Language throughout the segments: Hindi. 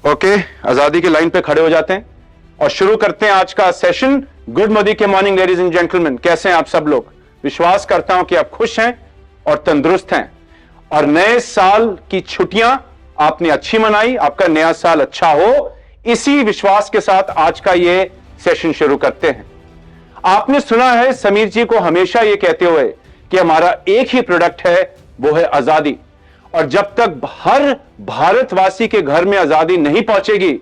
ओके, आजादी की लाइन पे खड़े हो जाते हैं और शुरू करते हैं आज का सेशन। गुड मोदी के मॉर्निंग लेडीज एंड जेंटलमैन, कैसे हैं आप सब लोग? विश्वास करता हूं कि आप खुश हैं और तंदुरुस्त हैं और नए साल की छुट्टियां आपने अच्छी मनाई, आपका नया साल अच्छा हो, इसी विश्वास के साथ आज का ये सेशन शुरू करते हैं। आपने सुना है समीर जी को हमेशा ये कहते हुए कि हमारा एक ही प्रोडक्ट है, वो है आजादी, और जब तक हर भारतवासी के घर में आजादी नहीं पहुंचेगी,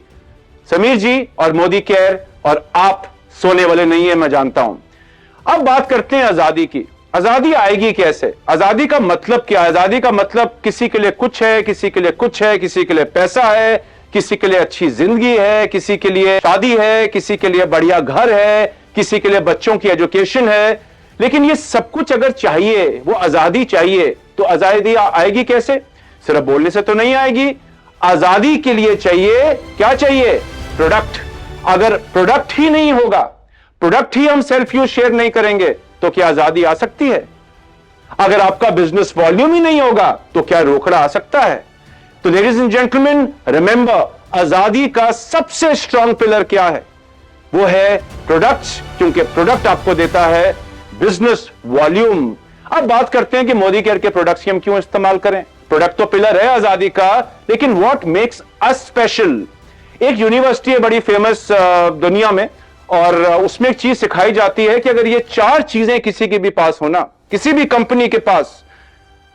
समीर जी और मोदी केयर और आप सोने वाले नहीं है, मैं जानता हूं। अब बात करते हैं आजादी की। आजादी आएगी कैसे? आजादी का मतलब क्या है? आजादी का मतलब किसी के लिए कुछ है, किसी के लिए कुछ है, किसी के लिए पैसा है, किसी के लिए अच्छी जिंदगी है, किसी के लिए शादी है, किसी के लिए बढ़िया घर है, किसी के लिए बच्चों की एजुकेशन है। लेकिन ये सब कुछ अगर चाहिए, वो आजादी चाहिए, तो आजादी आएगी कैसे? सिर्फ बोलने से तो नहीं आएगी। आजादी के लिए चाहिए, क्या चाहिए? प्रोडक्ट। अगर प्रोडक्ट ही नहीं होगा, प्रोडक्ट ही हम सेल्फ यूज शेयर नहीं करेंगे, तो क्या आजादी आ सकती है? अगर आपका बिजनेस वॉल्यूम ही नहीं होगा, तो क्या रोकड़ा आ सकता है? तो लेडीज एंड जेंटलमैन, रिमेंबर, आजादी का सबसे स्ट्रॉन्ग पिलर क्या है? वो है प्रोडक्ट्स, क्योंकि प्रोडक्ट आपको देता है बिजनेस वॉल्यूम। अब बात करते हैं कि मोदी केयर के प्रोडक्ट्स हम क्यों इस्तेमाल करें। प्रोडक्ट तो पिलर है आजादी का, लेकिन व्हाट मेक्स अस स्पेशल? एक यूनिवर्सिटी है बड़ी फेमस दुनिया में, और उसमें एक चीज सिखाई जाती है कि अगर ये चार चीजें किसी के भी पास होना, किसी भी कंपनी के पास,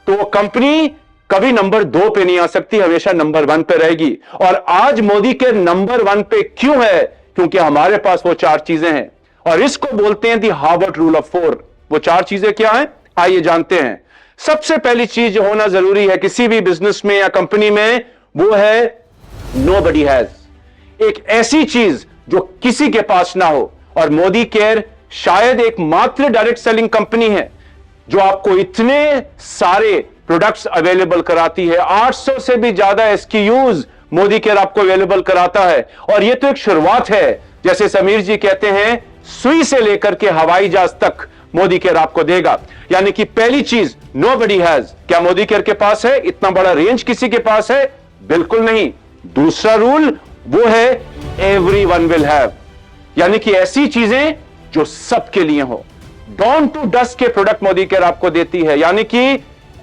तो वो कंपनी कभी नंबर 2 पे नहीं आ सकती, हमेशा नंबर 1 पे रहेगी। और आज मोदी के नंबर 1 पे क्यों है? क्योंकि हमारे पास वो चार चीजें हैं, और इसको बोलते हैं दी हार्वर्ड रूल ऑफ 4। वो चार चीजें क्या हैं, आइए जानते हैं। सबसे पहली चीज जो होना जरूरी है किसी भी बिजनेस में या कंपनी में, वो है नोबडी हैज। एक ऐसी चीज जो किसी के पास ना हो, और मोदी केयर शायद एकमात्र डायरेक्ट सेलिंग कंपनी है जो आपको इतने सारे प्रोडक्ट्स अवेलेबल कराती है। 800 से भी ज्यादा एसक्यूज मोदी केयर आपको अवेलेबल कराता है, और यह तो एक शुरुआत है। जैसे समीर जी कहते हैं, सुई से लेकर के हवाई जहाज तक मोदी केयर आपको देगा। यानी कि पहली चीज, नोबडी हैज। क्या मोदी केयर के पास है इतना बड़ा रेंज? किसी के पास है? बिल्कुल नहीं। दूसरा रूल वो है एवरीवन विल हैव, यानी कि ऐसी चीजें जो सबके लिए हो। डॉन टू डस्ट के प्रोडक्ट मोदी केयर आपको देती है, यानी कि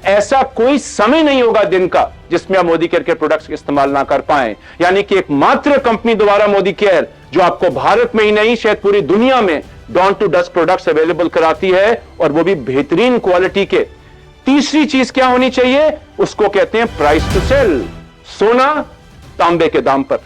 ऐसा कोई समय नहीं होगा दिन का जिसमें आप मोदी केयर के प्रोडक्ट्स इस्तेमाल ना कर पाए। यानी कि एकमात्र कंपनी द्वारा मोदी केयर जो आपको भारत में ही नहीं, शायद पूरी दुनिया में dawn to dust products available कराती है, और वो भी बेहतरीन क्वालिटी के। तीसरी चीज क्या होनी चाहिए? उसको कहते हैं प्राइस टू सेल। सोना तांबे के दाम पर।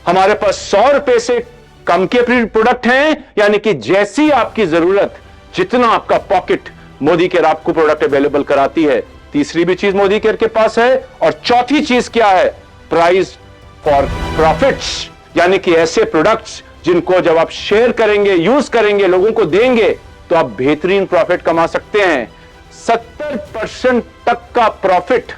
हमारे पास 100 रुपए से कम के प्रोडक्ट हैं, यानी कि जैसी आपकी जरूरत, जितना आपका पॉकेट, मोदी केयर आपको प्रोडक्ट अवेलेबल कराती है। तीसरी भी चीज मोदी केयर के पास है। और चौथी चीज क्या है? प्राइस फॉर प्रॉफिट्स, यानी कि ऐसे प्रोडक्ट्स जिनको जब आप शेयर करेंगे, यूज करेंगे, लोगों को देंगे, तो आप बेहतरीन प्रॉफिट कमा सकते हैं। 70% तक का प्रॉफिट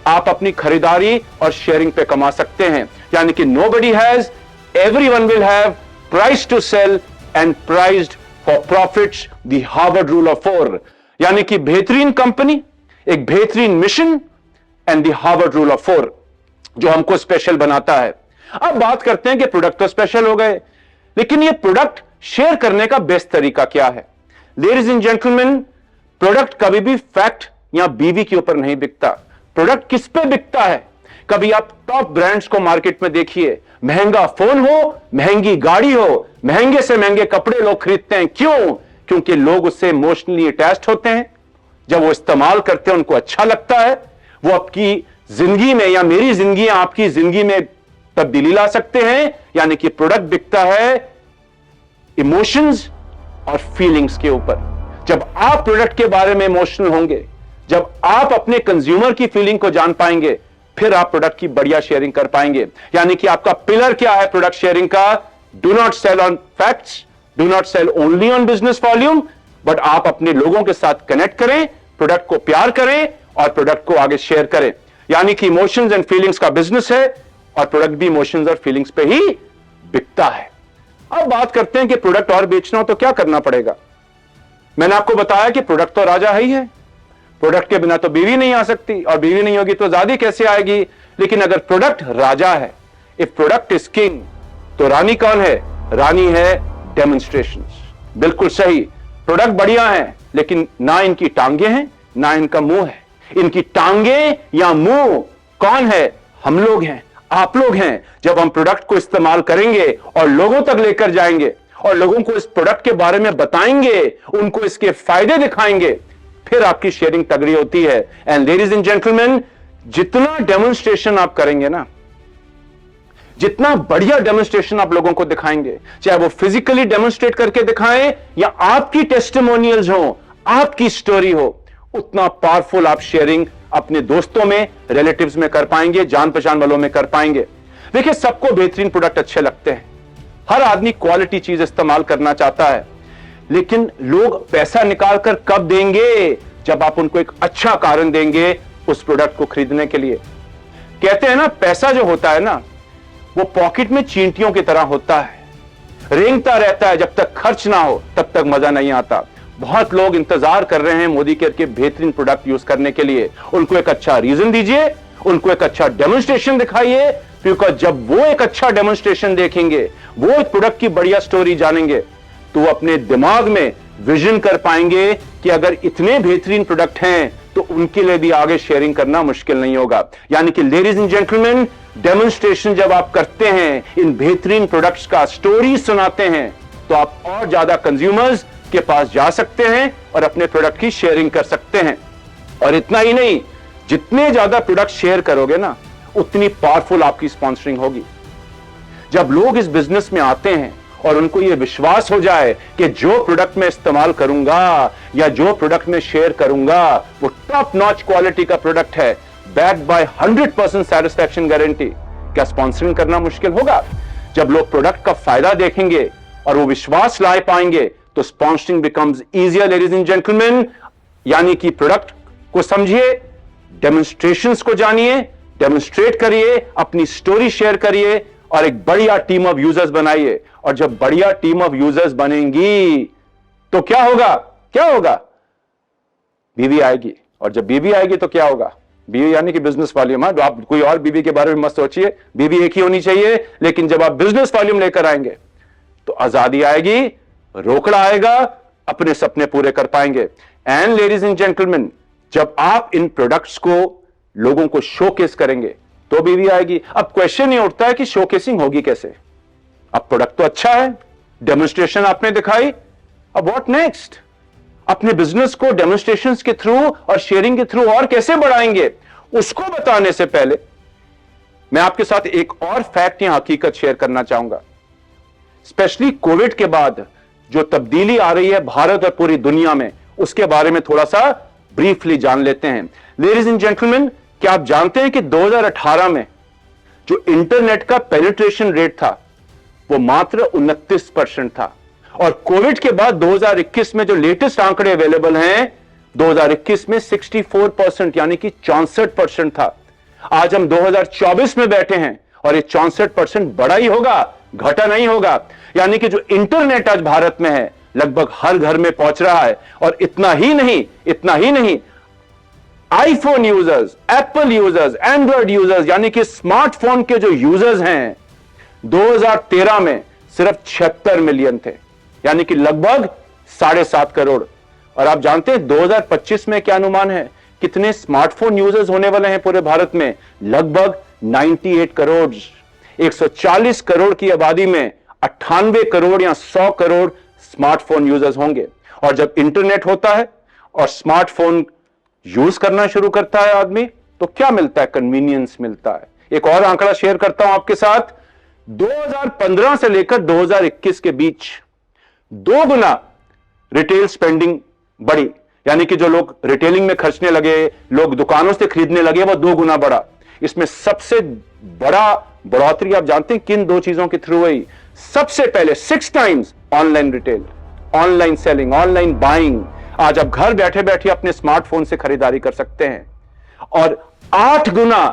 आप अपनी खरीदारी और शेयरिंग पे कमा सकते हैं। यानी कि nobody has, everyone will have, price to sell and priced for profits, the Harvard rule of 4। यानी कि बेहतरीन कंपनी, एक बेहतरीन mission and the Harvard rule of 4 जो हमको स्पेशल बनाता है। अब बात करते हैं कि प्रोडक्ट तो स्पेशल हो गए, लेकिन ये प्रोडक्ट शेयर करने का बेस्ट तरीका क्या है? लेडीज एंड जेंटलमैन, प्रोडक्ट कभी भी फैक्ट या बीवी के ऊपर नहीं बिकता। प्रोडक्ट किस पे बिकता है? कभी आप टॉप ब्रांड्स को मार्केट में देखिए, महंगा फोन हो, महंगी गाड़ी हो, महंगे से महंगे कपड़े लोग खरीदते हैं। क्यों? क्योंकि लोग उससे इमोशनली अटैच्ड होते हैं। जब वो इस्तेमाल करते हैं उनको अच्छा लगता है। वो आपकी जिंदगी में या मेरी जिंदगी, आपकी जिंदगी में तब्दीली ला सकते हैं। यानी कि प्रोडक्ट बिकता है इमोशंस और फीलिंग्स के ऊपर। जब आप प्रोडक्ट के बारे में इमोशनल होंगे, जब आप अपने कंज्यूमर की फीलिंग को जान पाएंगे, फिर आप प्रोडक्ट की बढ़िया शेयरिंग कर पाएंगे। यानी कि आपका पिलर क्या है प्रोडक्ट शेयरिंग का? Do not sell on facts, do not sell only on business volume, but आप अपने लोगों के साथ कनेक्ट करें, प्रोडक्ट को प्यार करें और प्रोडक्ट को आगे शेयर करें। यानी कि इमोशंस एंड फीलिंग्स का बिजनेस है, और प्रोडक्ट भी इमोशंस और फीलिंग्स पे ही बिकता है। अब बात करते हैं कि प्रोडक्ट और बेचना हो तो क्या करना पड़ेगा। मैंने आपको बताया कि प्रोडक्ट तो राजा ही है, प्रोडक्ट के बिना तो बीवी नहीं आ सकती, और बीवी नहीं होगी तो आजादी कैसे आएगी। लेकिन अगर प्रोडक्ट राजा है, इफ प्रोडक्ट इज किंग, तो रानी कौन है? रानी है डेमोन्स्ट्रेशंस। बिल्कुल सही, प्रोडक्ट बढ़िया है, लेकिन ना इनकी टांगे हैं ना इनका मुंह है। इनकी टांगे या मुंह कौन है? हम लोग हैं, आप लोग हैं। जब हम प्रोडक्ट को इस्तेमाल करेंगे और लोगों तक लेकर जाएंगे और लोगों को इस प्रोडक्ट के बारे में बताएंगे, उनको इसके फायदे दिखाएंगे, फिर आपकी शेयरिंग तगड़ी होती है। एंड लेडीज एंड जेंटलमैन, जितना डेमोन्स्ट्रेशन आप करेंगे ना, जितना बढ़िया डेमोन्स्ट्रेशन आप लोगों को दिखाएंगे, चाहे वो फिजिकली डेमोन्स्ट्रेट करके दिखाएं या आपकी टेस्टिमोनियल्स हो, आपकी स्टोरी हो, उतना पावरफुल आप शेयरिंग अपने दोस्तों में, रिलेटिव्स में कर पाएंगे, जान पहचान वालों में कर पाएंगे। देखिए, सबको बेहतरीन प्रोडक्ट अच्छे लगते हैं, हर आदमी क्वालिटी चीज इस्तेमाल करना चाहता है, लेकिन लोग पैसा निकालकर कब देंगे? जब आप उनको एक अच्छा कारण देंगे उस प्रोडक्ट को खरीदने के लिए। कहते हैं ना, पैसा जो होता है ना, वो पॉकेट में चींटियों की तरह होता है, रेंगता रहता है, जब तक खर्च ना हो तब तक मजा नहीं आता। बहुत लोग इंतजार कर रहे हैं मोदी केयर के बेहतरीन प्रोडक्ट यूज करने के लिए। उनको एक अच्छा रीजन दीजिए, उनको एक अच्छा डेमोन्स्ट्रेशन दिखाइए, क्योंकि जब वो एक अच्छा डेमोन्स्ट्रेशन देखेंगे, वो एक प्रोडक्ट की बढ़िया स्टोरी जानेंगे, तो वो अपने दिमाग में विजन कर पाएंगे कि अगर इतने बेहतरीन प्रोडक्ट हैं तो उनके लिए भी आगे शेयरिंग करना मुश्किल नहीं होगा। यानी कि लेडीज एंड जेंटलमैन, डेमोन्स्ट्रेशन जब आप करते हैं, इन बेहतरीन प्रोडक्ट्स का स्टोरी सुनाते हैं, तो आप और ज्यादा कंज्यूमर्स के पास जा सकते हैं और अपने प्रोडक्ट की शेयरिंग कर सकते हैं। और इतना ही नहीं, जितने ज्यादा प्रोडक्ट शेयर करोगे ना, उतनी पावरफुल आपकी स्पॉन्सरिंग होगी। जब लोग इस बिजनेस में आते हैं और उनको यह विश्वास हो जाए कि जो प्रोडक्ट मैं इस्तेमाल करूंगा या जो प्रोडक्ट मैं शेयर करूंगा वो टॉप नॉच क्वालिटी का प्रोडक्ट है, बैक्ड बाय 100% सैटिस्फैक्शन गारंटी, क्या स्पॉन्सरिंग करना मुश्किल होगा? जब लोग प्रोडक्ट का फायदा देखेंगे और वो विश्वास ला पाएंगे, तो sponsoring becomes easier. Ladies and gentleman, यानी कि प्रोडक्ट को समझिए, डेमोन्स्ट्रेशंस को जानिए, डेमोन्स्ट्रेट करिए, अपनी स्टोरी शेयर करिए और एक बढ़िया टीम ऑफ यूजर्स बनाइए। और जब बढ़िया टीम ऑफ यूजर्स बनेंगी तो क्या होगा? क्या होगा? बीवी आएगी, और जब बीवी आएगी तो क्या होगा? बीवी यानी कि बिजनेस वॉल्यूम। आप कोई और बीवी के बारे में मत सोचिए, बीवी एक ही होनी चाहिए, लेकिन जब आप बिजनेस वॉल्यूम लेकर आएंगे तो आजादी आएगी, रोकड़ा आएगा, अपने सपने पूरे कर पाएंगे। एंड लेडीज एंड जेंटलमैन, जब आप इन प्रोडक्ट्स को लोगों को शोकेस करेंगे तो बीवी आएगी। अब क्वेश्चन ये उठता है कि शोकेसिंग होगी कैसे? अब प्रोडक्ट तो अच्छा है, डेमोन्स्ट्रेशन आपने दिखाई, अब व्हाट नेक्स्ट? अपने बिजनेस को डेमोन्स्ट्रेशंस के थ्रू और शेयरिंग के थ्रू और कैसे बढ़ाएंगे, उसको बताने से पहले मैं आपके साथ एक और फैक्ट या हकीकत शेयर करना चाहूंगा। स्पेशली कोविड के बाद जो तब्दीली आ रही है भारत और पूरी दुनिया में, उसके बारे में थोड़ा सा ब्रीफली जान लेते हैं। लेडीज एंड जेंटलमैन, क्या आप जानते हैं कि 2018 में जो इंटरनेट का पेनिट्रेशन रेट था वो मात्र 29% था, और कोविड के बाद 2021 में जो लेटेस्ट आंकड़े अवेलेबल हैं, 2021 में 64% यानी कि 64% था। आज हम 2024 में बैठे हैं और ये 64% बढ़ा ही होगा, घटा नहीं होगा। यानी कि जो इंटरनेट आज भारत में है लगभग हर घर में पहुंच रहा है। और इतना ही नहीं, iPhone users, Apple users, Android users यानी कि स्मार्टफोन के जो यूजर्स हैं 2013 में सिर्फ 76 मिलियन थे, यानी कि लगभग 7.5 करोड़। और आप जानते हैं 2025 में क्या अनुमान है, कितने स्मार्टफोन यूजर्स होने वाले हैं पूरे भारत में? लगभग 98 करोड़। 140 करोड़ की आबादी में 98 करोड़ या 100 करोड़ स्मार्टफोन यूजर्स होंगे। और जब इंटरनेट होता है और स्मार्टफोन यूज करना शुरू करता है आदमी, तो क्या मिलता है? कन्वीनियंस मिलता है। एक और आंकड़ा शेयर करता हूं आपके साथ, 2015 से लेकर 2021 के बीच 2 गुना रिटेल स्पेंडिंग बढ़ी, यानी कि जो लोग रिटेलिंग में खर्चने लगे, लोग दुकानों से खरीदने लगे, वो 2 गुना बढ़ा। इसमें सबसे बड़ा बढ़ोतरी आप जानते हैं किन 2 चीजों के थ्रू हुई? सबसे पहले 6 times online retail, online selling, online buying. आज आप घर बैठे बैठे अपने स्मार्टफोन से खरीदारी कर सकते हैं। और 8 गुना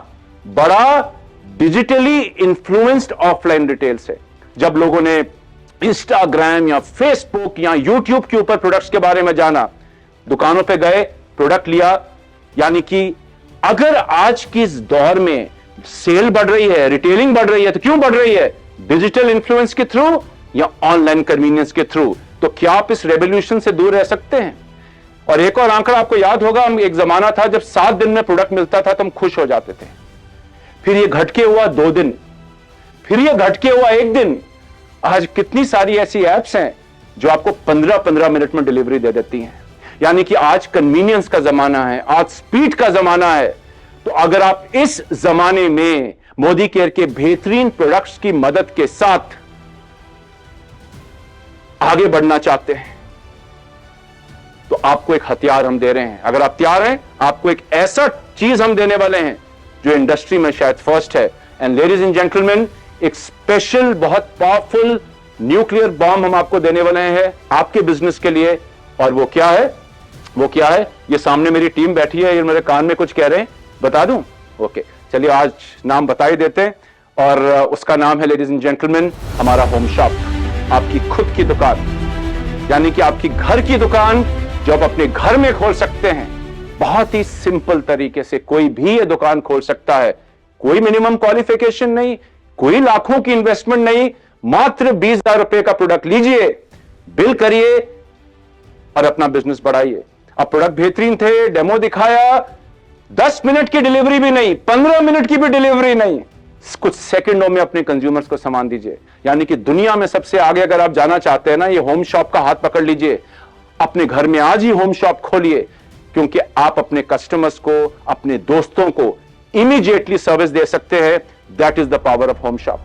बड़ा डिजिटली इन्फ्लुएंस्ड ऑफलाइन रिटेल से। जब लोगों ने इंस्टाग्राम या फेसबुक या यूट्यूब के ऊपर प्रोडक्ट्स के बारे में जाना, दुकानों पे गए, प्रोडक्ट लिया। यानी कि अगर आज की इस दौर में सेल बढ़ रही है, रिटेलिंग बढ़ रही है, तो क्यों बढ़ रही है? डिजिटल इन्फ्लुएंस के थ्रू या ऑनलाइन कन्वीनियंस के थ्रू। तो क्या आप इस रेवोल्यूशन से दूर रह सकते हैं? और एक और आंकड़ा आपको याद होगा, हम एक जमाना था जब 7 दिन में प्रोडक्ट मिलता था तो हम खुश हो जाते थे। फिर ये घट के हुआ 2 दिन, फिर ये घट के हुआ 1 दिन। आज कितनी सारी ऐसी एप्स हैं जो आपको 15-15 मिनट में डिलीवरी दे देती हैं। यानी कि आज कन्वीनियंस का जमाना है, आज स्पीड का जमाना है। तो अगर आप इस जमाने में मोदी केयर के बेहतरीन प्रोडक्ट्स की मदद के साथ आगे बढ़ना चाहते हैं तो आपको एक हथियार हम दे रहे हैं। अगर आप तैयार हैं, आपको एक ऐसा चीज हम देने वाले हैं जो इंडस्ट्री में शायद फर्स्ट है। एंड लेडीज एंड जेंटलमैन, एक स्पेशल बहुत पावरफुल न्यूक्लियर बॉम्ब हम आपको देने वाले हैं आपके बिजनेस के लिए। और वो क्या है? वो क्या है? ये सामने मेरी टीम बैठी है, ये मेरे कान में कुछ कह रहे हैं, बता दूं? ओके, चलिए आज नाम बता ही देते हैं। और उसका नाम है लेडीज एंड जेंटलमैन हमारा होम शॉप, आपकी खुद की दुकान, यानी कि आपकी घर की दुकान जो आप अपने घर में खोल सकते हैं। बहुत ही सिंपल तरीके से कोई भी ये दुकान खोल सकता है। कोई मिनिमम क्वालिफिकेशन नहीं, कोई लाखों की इन्वेस्टमेंट नहीं, मात्र 20,000 रुपए का प्रोडक्ट लीजिए, बिल करिए और अपना बिजनेस बढ़ाइए। अब प्रोडक्ट बेहतरीन थे, डेमो दिखाया, 10 मिनट की डिलीवरी भी नहीं, 15 मिनट की भी डिलीवरी नहीं, कुछ सेकंडों में अपने कंज्यूमर्स को सामान दीजिए। यानी कि दुनिया में सबसे आगे अगर आप जाना चाहते हैं ना, ये होम शॉप का हाथ पकड़ लीजिए। अपने घर में आज ही होम शॉप खोलिए, क्योंकि आप अपने कस्टमर्स को, अपने दोस्तों को इमीडिएटली सर्विस दे सकते हैं। That is the power of home shop.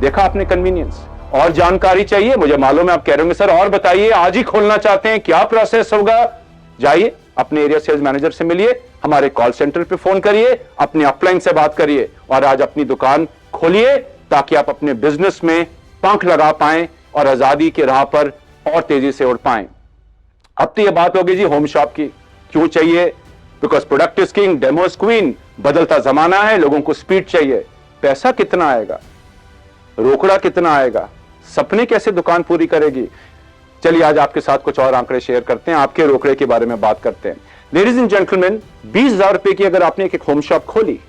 देखा आपने कन्वीनियंस। और जानकारी चाहिए? मुझे मालूम है आप कह रहे होंगे सर और बताइए, आज ही खोलना चाहते हैं, क्या प्रोसेस होगा? जाइए अपने एरिया सेल्स मैनेजर से मिलिए, हमारे कॉल सेंटर पे फोन करिए, अपने अपलाइन से बात करिए और आज अपनी दुकान खोलिए, ताकि आप अपने बिजनेस में पंख लगा पाएं और आजादी के राह पर और तेजी से उड़ पाएं। अब तो यह बात होगी जी होम शॉप की, क्यों चाहिए? Because product is king, demo is queen. बदलता जमाना है, लोगों को स्पीड चाहिए। पैसा कितना आएगा? रोकड़ा कितना आएगा? सपने कैसे दुकान पूरी करेगी? चलिए आज आपके साथ कुछ और आंकड़े शेयर करते हैं, आपके रोकड़े के बारे में बात करते हैं। लेडीज एंड जेंटलमैन, 20,000 रुपए की अगर आपने एक होम शॉप खोली,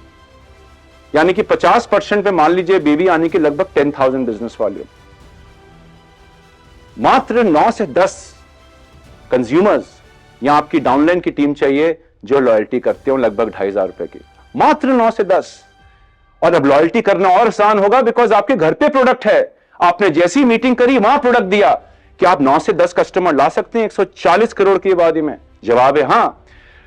यानी कि 50% पे मान लीजिए बेबी आने की लगभग 10,000 बिजनेस वॉल्यूम। मात्र 9 से 10 कंज्यूमर्स या आपकी डाउनलाइन की टीम चाहिए जो लॉयल्टी करते हो लगभग 2,500 रुपए की। मात्र 9 से 10। और अब लॉयल्टी करना और आसान होगा, बिकॉज आपके घर पे प्रोडक्ट है। आपने जैसी मीटिंग करी वहां प्रोडक्ट दिया। क्या आप 9 से 10 कस्टमर ला सकते हैं 140 करोड़ की आबादी में? जवाब है हां।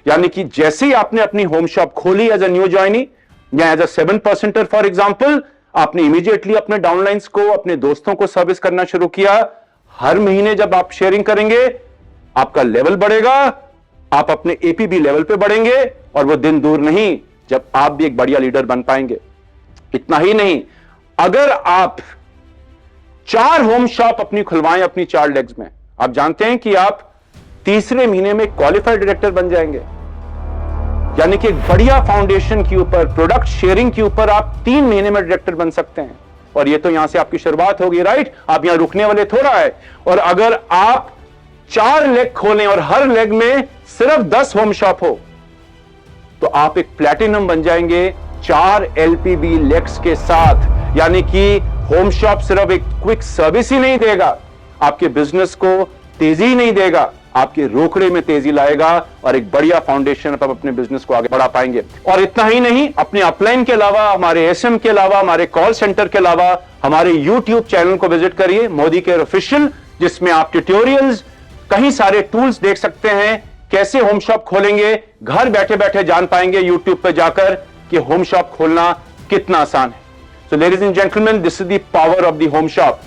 यानी कि जैसे ही आपने अपनी होम शॉप खोली एज अ न्यू ज्वाइनी या एज अ 7%, फॉर एग्जांपल, आपने इमीडिएटली अपने डाउनलाइंस को, अपने दोस्तों को सर्विस करना शुरू किया। हर महीने जब आप शेयरिंग करेंगे, आपका लेवल बढ़ेगा, आप अपने एपीबी लेवल पे बढ़ेंगे और वो दिन दूर नहीं जब आप भी एक बढ़िया लीडर बन पाएंगे। इतना ही नहीं, अगर आप 4 होम शॉप अपनी खुलवाएं अपनी 4 लेग्स में, आप जानते हैं कि आप तीसरे महीने में क्वालिफाइड डायरेक्टर बन जाएंगे। यानी कि एक बढ़िया फाउंडेशन के ऊपर, प्रोडक्ट शेयरिंग के ऊपर आप 3 महीने में डायरेक्टर बन सकते हैं। और ये तो यहां से आपकी शुरुआत होगी, राइट? आप यहां रुकने वाले थोड़ा है। और अगर आप 4 लेग खोलें और हर लेग में सिर्फ 10 होम शॉप हो, तो आप एक प्लैटिनम बन जाएंगे 4 एलपीबी लेग्स के साथ। यानी कि होम शॉप सिर्फ एक क्विक सर्विस ही नहीं देगा, आपके बिजनेस को तेजी ही नहीं देगा, आपके रोकड़े में तेजी लाएगा और एक बढ़िया फाउंडेशन पर अपने बिजनेस को आगे बढ़ा पाएंगे। और इतना ही नहीं, अपने अपलाइन के अलावा, हमारे एसएम के अलावा, हमारे कॉल सेंटर के अलावा, हमारे यूट्यूब चैनल को विजिट करिए, मोदी केयर ऑफिशियल, जिसमें आप ट्यूटोरियल्स, कई सारे टूल्स देख सकते हैं। कैसे होम शॉप खोलेंगे, घर बैठे बैठे जान पाएंगे यूट्यूब पर जाकर कि होम शॉप खोलना कितना आसान है। So ladies and gentleman, this is the power of the home shop.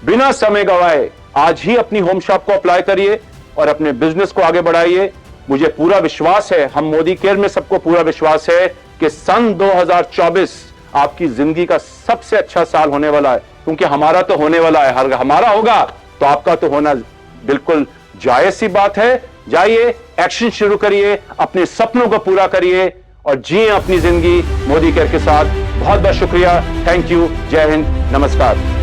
बिना समय गवाए आज ही अपनी होम शॉप को अप्लाई करिए और अपने बिजनेस को आगे बढ़ाइए। मुझे पूरा विश्वास है, हम मोदी केयर में सबको पूरा विश्वास है कि सन 2024 आपकी जिंदगी का सबसे अच्छा साल होने वाला है। क्योंकि हमारा तो होने वाला है, हमारा होगा तो आपका तो होना बिल्कुल जायज सी बात है। जाइए, एक्शन शुरू करिए, अपने सपनों को पूरा करिए और जिए अपनी जिंदगी मोदी केयर के साथ। बहुत बहुत शुक्रिया, थैंक यू, जय हिंद, नमस्कार।